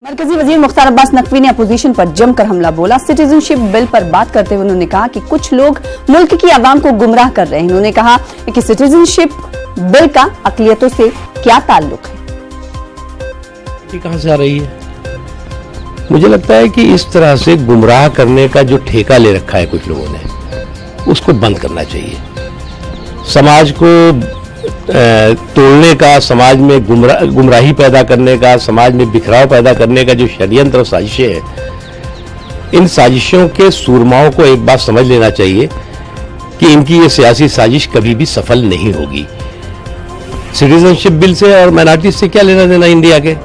मरकजी वजीर मुख्तार अब्बास नकवी ने अपोजिशन पर जमकर हमला बोला। सिटीजनशिप बिल पर बात करते हुए उन्होंने कहा कि कुछ लोग मुल्क की आवाम को गुमराह कर रहे हैं। उन्होंने कहा कि सिटीजनशिप बिल का अक़लियतों से क्या ताल्लुक है। ये कहां से आ रही है? मुझे लगता है कि इस तरह से गुमराह करने का जो ठेका ले रखा है कुछ लोगों ने, उसको बंद करना चाहिए। समाज को तोड़ने का, समाज में गुमराही पैदा करने का, समाज में बिखराव पैदा करने का जो षड्यंत्र और साजिशें हैं, इन साजिशों के सूरमाओं को एक बात समझ लेना चाहिए कि इनकी ये सियासी साजिश कभी भी सफल नहीं होगी। सिटीजनशिप बिल से और माइनॉरिटीज से क्या लेना देना इंडिया के?